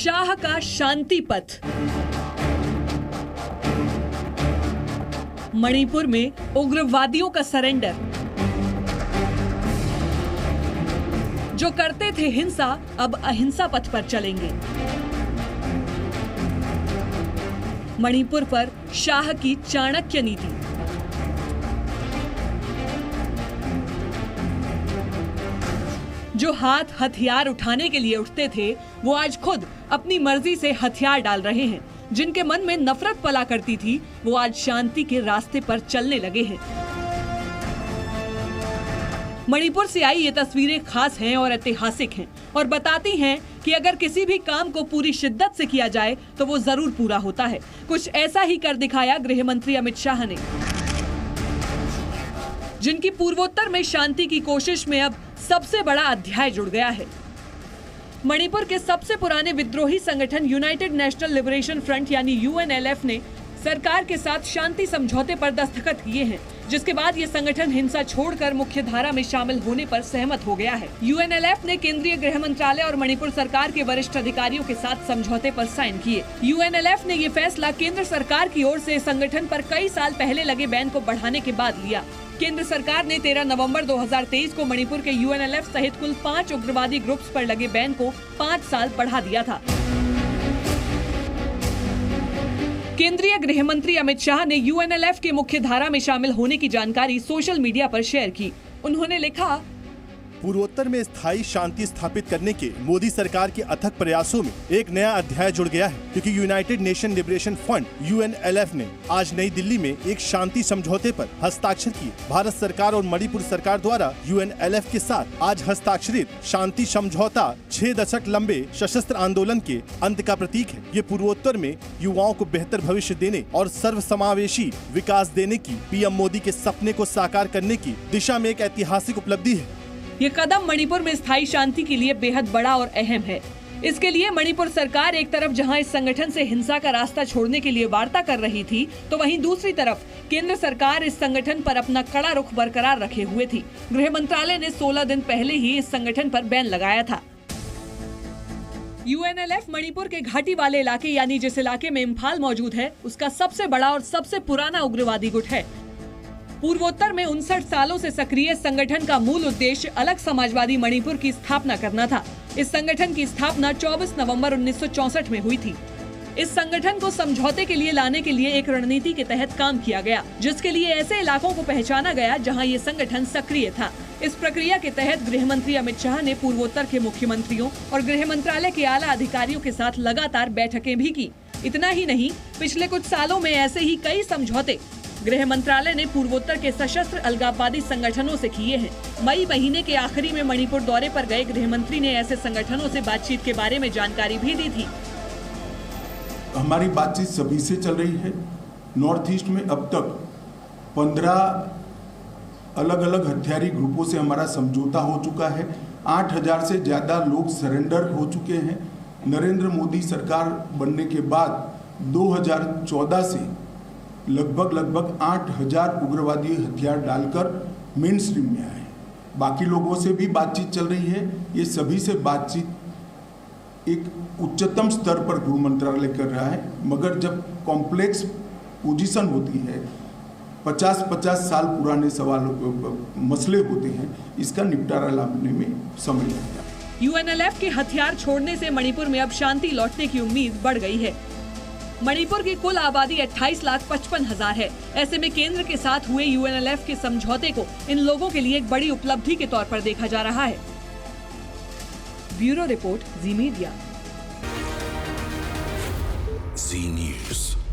शाह का शांति पथ। मणिपुर में उग्रवादियों का सरेंडर। जो करते थे हिंसा अब अहिंसा पथ पर चलेंगे। मणिपुर पर शाह की चाणक्य नीति। जो हाथ हथियार उठाने के लिए उठते थे वो आज खुद अपनी मर्जी से हथियार डाल रहे हैं। जिनके मन में नफरत पला करती थी वो आज शांति के रास्ते पर चलने लगे हैं। मणिपुर से आई ये तस्वीरें खास हैं और ऐतिहासिक हैं और बताती हैं कि अगर किसी भी काम को पूरी शिद्दत से किया जाए तो वो जरूर पूरा होता है। कुछ ऐसा ही कर दिखाया गृह मंत्री अमित शाह ने, जिनकी पूर्वोत्तर में शांति की कोशिश में अब सबसे बड़ा अध्याय जुड़ गया है। मणिपुर के सबसे पुराने विद्रोही संगठन यूनाइटेड नेशनल लिबरेशन फ्रंट यानी UNLF ने सरकार के साथ शांति समझौते पर दस्तखत किए हैं, जिसके बाद ये संगठन हिंसा छोड़कर मुख्य धारा में शामिल होने पर सहमत हो गया है। UNLF ने केंद्रीय गृह मंत्रालय और मणिपुर सरकार के वरिष्ठ अधिकारियों के साथ समझौते पर साइन किए। UNLF ने ये फैसला केंद्र सरकार की ओर से संगठन पर कई साल पहले लगे बैन को बढ़ाने के बाद लिया। केंद्र सरकार ने 13 नवंबर 2023 को मणिपुर के UNLF सहित कुल 5 उग्रवादी ग्रुप्स पर लगे बैन को 5 साल बढ़ा दिया था। केंद्रीय गृह मंत्री अमित शाह ने UNLF के मुख्य धारा में शामिल होने की जानकारी सोशल मीडिया पर शेयर की। उन्होंने लिखा, पूर्वोत्तर में स्थायी शांति स्थापित करने के मोदी सरकार के अथक प्रयासों में एक नया अध्याय जुड़ गया है, क्योंकि United nation liberation front UNLF ने आज नई दिल्ली में एक शांति समझौते पर हस्ताक्षर किए। भारत सरकार और मणिपुर सरकार द्वारा UNLF के साथ आज हस्ताक्षरित शांति समझौता 6 दशक लंबे सशस्त्र आंदोलन के अंत का प्रतीक है। ये पूर्वोत्तर में युवाओं को बेहतर भविष्य देने और सर्वसमावेशी विकास देने की PM मोदी के सपने को साकार करने की दिशा में एक ऐतिहासिक उपलब्धि है। ये कदम मणिपुर में स्थायी शांति के लिए बेहद बड़ा और अहम है। इसके लिए मणिपुर सरकार एक तरफ जहां इस संगठन से हिंसा का रास्ता छोड़ने के लिए वार्ता कर रही थी, तो वहीं दूसरी तरफ केंद्र सरकार इस संगठन पर अपना कड़ा रुख बरकरार रखे हुए थी। गृह मंत्रालय ने 16 दिन पहले ही इस संगठन पर बैन लगाया था। UNLF मणिपुर के घाटी वाले इलाके यानी जिस इलाके में इम्फाल मौजूद है उसका सबसे बड़ा और सबसे पुराना उग्रवादी गुट है। पूर्वोत्तर में 59 सालों से सक्रिय संगठन का मूल उद्देश्य अलग समाजवादी मणिपुर की स्थापना करना था। इस संगठन की स्थापना 24 नवंबर 1964 में हुई थी। इस संगठन को समझौते के लिए लाने के लिए एक रणनीति के तहत काम किया गया, जिसके लिए ऐसे इलाकों को पहचाना गया जहां ये संगठन सक्रिय था। इस प्रक्रिया के तहत गृह मंत्री अमित शाह ने पूर्वोत्तर के मुख्यमंत्रियों और गृह मंत्रालय के आला अधिकारियों के साथ लगातार बैठकें भी की। इतना ही नहीं, पिछले कुछ सालों में ऐसे ही कई समझौते गृह मंत्रालय ने पूर्वोत्तर के सशस्त्र अलगाववादी संगठनों से किए हैं। मई महीने के आखिरी में मणिपुर दौरे पर गए गृह मंत्री ने ऐसे संगठनों से बातचीत के बारे में जानकारी भी दी थी। हमारी बातचीत सभी से चल रही है। नॉर्थ ईस्ट में अब तक 15 अलग अलग हथियारी ग्रुपों से हमारा समझौता हो चुका है। 8000 से ज्यादा लोग सरेंडर हो चुके हैं। नरेंद्र मोदी सरकार बनने के बाद 2014 से लगभग 8000 उग्रवादी हथियार डालकर मेन स्ट्रीम में आए। बाकी लोगों से भी बातचीत चल रही है। ये सभी से बातचीत एक उच्चतम स्तर पर गृह मंत्रालय कर रहा है, मगर जब कॉम्प्लेक्स पोजीशन होती है, 50-50 साल पुराने मसले होते हैं, इसका निपटारा लाने में समय लगता है। UNLF के हथियार छोड़ने से मणिपुर में अब शांति लौटने की उम्मीद बढ़ गई है। मणिपुर की कुल आबादी 28,55,000 है। ऐसे में केंद्र के साथ हुए UNLF के समझौते को इन लोगों के लिए एक बड़ी उपलब्धि के तौर पर देखा जा रहा है। ब्यूरो रिपोर्ट, जी मीडिया। जी न्यूज़।